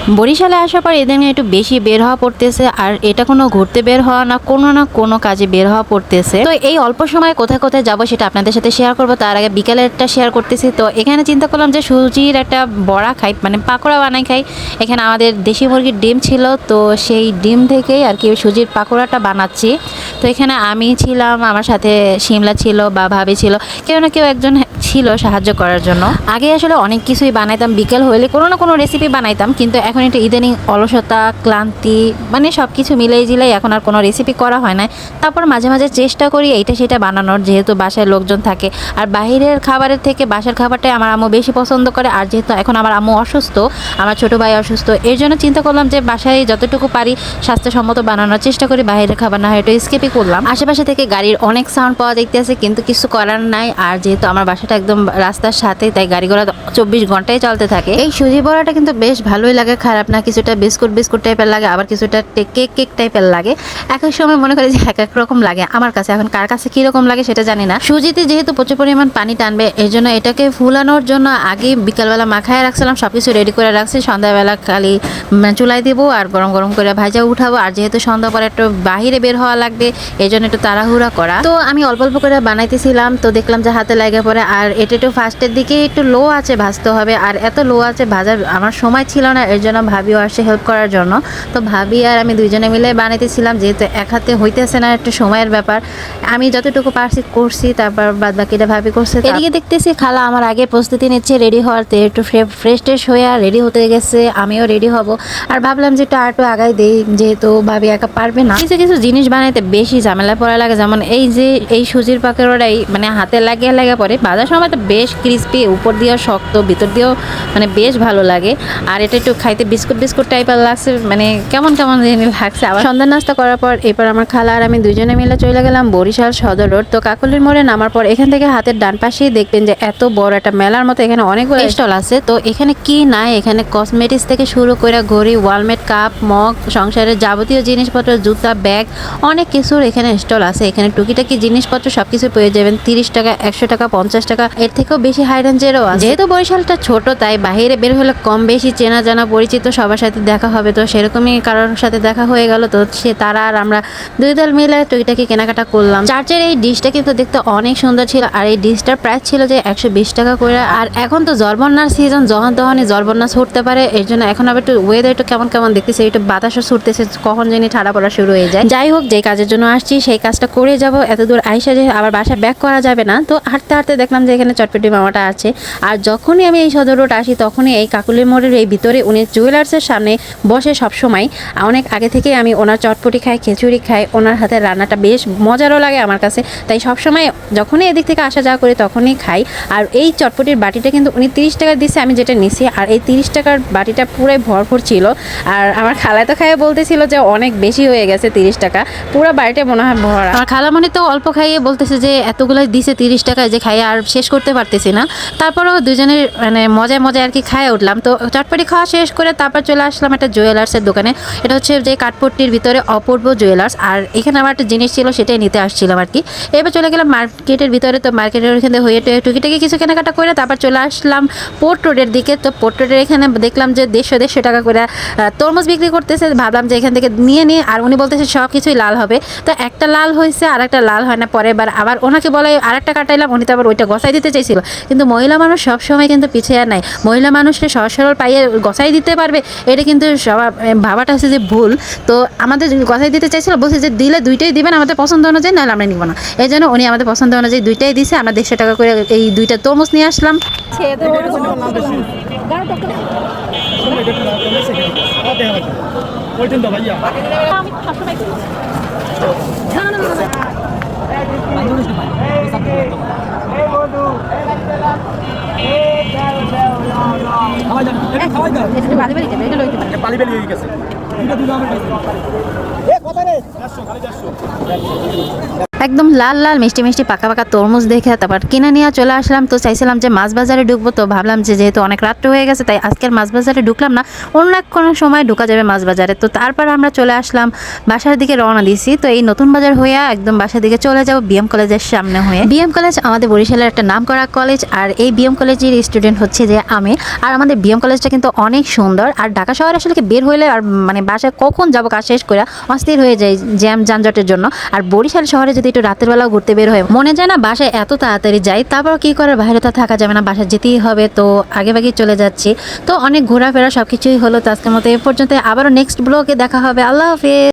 বরিশালে আসার পর এদিন একটু বেশি বের হওয়া পড়তেছে, আর এটা কোনো ঘুরতে বের হওয়া না কোনো কাজে বের হওয়া পড়তেছে। তো এই অল্প সময় কোথায় কোথায় যাবো সেটা আপনাদের সাথে শেয়ার করবো। তার আগে বিকালেরটা শেয়ার করতেছি। তো এখানে চিন্তা করলাম যে সুজির একটা বড়া খাই, মানে পাকোড়া বানাই খাই। এখানে আমাদের দেশি মুরগির ডিম ছিল, তো সেই ডিম থেকেই আর কি সুজির পাকোড়াটা বানাচ্ছি। তো এখানে আমি ছিলাম, আমার সাথে শিমলা ছিল বা ভাবি ছিল, কেউ না কেউ একজন ছিল সাহায্য করার জন্য। আগে আসলে অনেক কিছুই বানাইতাম, বিকেল হইলে কোনো না কোনো রেসিপি বানাইতাম, কিন্তু এখন এটা ইদানিং অলসতা, ক্লান্তি, মানে সব কিছু মিলাই জিলাই এখন আর কোনো রেসিপি করা হয় না। তারপর মাঝে মাঝে চেষ্টা করি এইটা সেটা বানানোর, যেহেতু বাসায় লোকজন থাকে। আর বাইরের খাবারের থেকে বাসার খাবারটাই আমার আম্মু বেশি পছন্দ করে। আর যেহেতু এখন আমার আম্মু অসুস্থ, আমার ছোট ভাই অসুস্থ, এর জন্য চিন্তা করলাম যে বাসায় যতটুকু পারি স্বাস্থ্যসম্মত বানানোর চেষ্টা করি, বাইরের খাবার না হয় একটু স্কিপই করলাম। আশেপাশে থেকে গাড়ির অনেক সাউন্ড পাওয়া দেখতে আছে, কিন্তু কিছু করার নাই। আর যেহেতু আমার বাসাটা একদম রাস্তার সাথে, তাই গাড়ি ঘোড়া 24 ঘন্টায় চলতে থাকে। এই সুজি বড়াটা কিন্তু বেশ ভালোই লাগে, খারাপ না। কিছুটা বিস্কুট টাইপের লাগে, আবার কিছুটা কেক টাইপের লাগে। এক এক সময় মনে করি যে এক এক রকম লাগে আমার কাছে। এখন কার কাছে কিরকম লাগে সেটা জানি না। সুজিতে যেহেতু প্রচুর পরিমাণ পানি টানবে, এর জন্য এটাকে ফুলানোর জন্য আগে বিকালবেলা মাখায় রাখছিলাম, সবকিছু রেডি করে রাখছি। সন্ধ্যাবেলা খালি চুলাই দেবো আর গরম গরম করে ভাজা উঠাবো। আর যেহেতু সন্ধ্যা পরে একটু বাহিরে বের হওয়া লাগবে, এই জন্য একটু তাড়াহুড়া করা। তো আমি অল্প অল্প করে বানাইতেছিলাম, তো দেখলাম যে হাতে লাগে পরে। আর এটা একটু ফার্স্টের দিকে একটু লো আছে ভাজতে হবে, আর এত লো আছে ভাজার আমার সময় ছিল না, এর জন্য ভাবিও আসে হেল্প করার জন্য। তো ভাবি আর আমি দুইজনে মিলে বানাইতেছিলাম, যেহেতু এক হাতে হইতেছে না, একটু সময়ের ব্যাপার। আমি যতটুকু পারছি করছি, তারপর বাদ বাকিটা ভাবি করছে। এদিকে দেখতেছি খালা আমার আগে প্রস্তুতি নিচ্ছে রেডি হওয়াতে, একটু ফ্রেশ ট্রেশ হয়ে রেডি হতে গেছে, আমিও রেডি হব। আর ভাবলাম যে একটু আরেকটু আগাই দেই, যেহেতু ভাবি একা পারবে না। কিছু কিছু জিনিস বানাইতে বেশি ঝামেলা পড়া লাগে, যেমন এই যে এই সুজির পাকোড়াটাই মানে হাতে লাগিয়ে পরে ভাজার সময় তো বেশ ক্রিস্পি, উপর দিয়েও শক্ত, ভিতর দিয়েও মানে বেশ ভালো লাগে। আর এটা একটু খাইতে বিস্কুট টাইপের লাগছে, মানে কেমন লাগছে। আবার সন্ধ্যা নাস্তা করার পর এরপর আমার খালা আর আমি দুজনে মিলে চলে গেলাম বরিশাল সদর রোড। তো কাকলির মোড়ে নামার পর এখান থেকে হাতের ডান পাশেই দেখবেন যে এত বড় একটা মেলার মতো এখানে অনেকগুলো স্টল আছে। তো এখানে কি নাই, এখানে কসমেটিক্স থেকে শুরু করে ঘড়ি, ওয়ালমেট, কাপ, মগ, সংসারের যাবতীয় জিনিসপত্র, জুতা, ব্যাগ, অনেক কিছুর এখানে স্টল আছে। এখানে টুকিটাকি জিনিসপত্র সবকিছু পেয়ে যাবেন 30 টাকা, 100 টাকা, 50 টাকা, এর থেকেও বেশি হাই রেঞ্জেরও আছে। যেহেতু বরিশালটা ছোট, তাই বাইরে বের হলে কম বেশি চেনা জানা পরিচিত সবার সাথে দেখা হবে। তো সেরকমই কারোর সাথে দেখা হয়ে গেল, তো তারা আর আমরা দুই দল মিলে টুকিটাকি কেনাকাটা করলাম। চার্চের এই ডিশটা কিন্তু দেখতে অনেক সুন্দর ছিল, আর এই ডিশটার প্রাইস ছিল যে 120 টাকা করে। আর এখন তো জলবন্যার সিজন, যখন তখনই জলবন্যা ছুটতে পারে, এর জন্য এখন আবার একটু ওয়েদার একটু কেমন দেখতেছে, একটু বাতাসও ছুটতেছে, কখন জানি ঠাড়া পড়া শুরু হয়ে যায়। যাই হোক, যে কাজের জন্য আসছি সেই কাজটা করে যাব। এত দূর আইসা যে আবার বাসা ব্যাক করা যাবে না, তো হাঁটতে হাঁটতে দেখলাম যে এখানে চটপটি মামাটা আছে। আর যখনই আমি এই সদর রোড আসি, তখনই এই কাকুলির মোড়ের এই ভিতরে উনি জুয়েলার্সের সামনে বসে সবসময়। অনেক আগে থেকে আমি ওনার চটপটি খাই, খিচুড়ি খাই, ওনার হাতের রান্নাটা বেশ মজারও লাগে আমার কাছে, তাই সবসময় যখনই এদিক থেকে আসা যাওয়া করি তখনই খাই। আর এই চটপটির বাটিটা কিন্তু উনি 30 টাকা দিচ্ছে, আমি যেটা নিছি। আর এই 30 টাকার বাটিটা পুরাই ভরপুর ছিল। আর আমার খালায় তো খাইয়ে বলতেছিল যে অনেক বেশি হয়ে গেছে 30 টাকা, পুরো বাড়িটা মনে হয় ভরা। আমার খালা মনে তো অল্প খাইয়ে বলতেছে যে এতগুলো দিছে 30 টাকায়, যে খাইয়ে আর শেষ করতে পারতেছি না। তারপরও দুজনের মানে মজায় আর কি খাইয়ে উঠলাম। তো চটপটি খাওয়া শেষ করে তারপর চলে আসলাম একটা জুয়েলার্সের দোকানে। এটা হচ্ছে যে কাঠপট্টির ভিতরে অপূর্ব জুয়েলার্স। আর এখানে আমার একটা জিনিস ছিল, সেটাই নিতে আসছিলাম আর কি। এবার চলে গেলাম মার্কেটের ভিতরে। তো মার্কেটের ওখানে হয়ে টুকিটাকি কিছু কেনাকাটা করে তারপর চলে আসলাম পোর্ট রোডের দিকে। তো পোর্ট রোডের এখানে দেখলাম যে 150 টাকা করে তরমুজ বিক্রি করতেছে। ভাবলাম যে এখান থেকে নিয়ে নিই। আর উনি বলতেছে সব কিছুই লাল হবে। তো একটা লাল হয়েছে, আর একটা লাল হয় না। পরের বার আবার ওনাকে বলে আরেকটা কাটাইলাম, উনি তো আবার ওইটা গসাই দিতে চাইছিল। কিন্তু মহিলা মানুষ সবসময় কিন্তু পিছিয়ে আর নাই, মহিলা মানুষকে সহজ সরল পাইয়ে গসাই দিতে পারবে, এটা কিন্তু সবার ভাবাটা হচ্ছে যে ভুল। তো আমাদের গসাই দিতে চাইছিল, বলছে যে দিলে দুইটাই দিবেন আমাদের পছন্দ অনুযায়ী, নাহলে আমরা নিব না। এই জন্য উনি আমাদের পছন্দ অনুযায়ী দুইটাই দিছে। আমরা 150 টাকা করে এই দুইটা তরমুজ নিয়ে আসলাম। একদম লাল লাল মিষ্টি মিষ্টি পাকা পাকা তরমুজ দেখে তারপর কিনে নিয়ে চলে আসলাম। তো চাইছিলাম যে মাছ বাজারে ঢুকবো, তো ভাবলাম যে যেহেতু অনেক রাত্র হয়ে গেছে তাই আজকের মাছ বাজারে ঢুকলাম না, অন্য এক কোনো সময় ঢুকা যাবে মাছ বাজারে। তো তারপর আমরা চলে আসলাম বাসার দিকে, রওনা দিছি। তো এই নতুন বাজার হয়ে একদম বাসার দিকে চলে যাব বিএম কলেজের সামনে হয়ে। বিএম কলেজ আমাদের বরিশালের একটা নামকরা কলেজ, আর এই বিএম কলেজের স্টুডেন্ট হচ্ছে যে আমি। আর আমাদের বিএম কলেজটা কিন্তু অনেক সুন্দর। আর ঢাকা শহরে আসলে বের হইলে আর মানে বাসায় কখন যাবো কাজ শেষ করে অস্থির হয়ে যায় জ্যাম যানজটের জন্য। আর বরিশাল শহরে যদি একটু রাতের বেলাও ঘুরতে বের হয় মনে যায় না বাসায় এত তাড়াতাড়ি যাই, তারপর কি করার, বাইরে তো থাকা যাবে না, বাসায় যেতেই হবে। তো আগে ভাগে চলে যাচ্ছি। তো অনেক ঘোরাফেরা সবকিছুই হলো। তো আজকের মতো এ পর্যন্ত, আবারও নেক্সট ব্লগে দেখা হবে। আল্লাহ হাফেজ।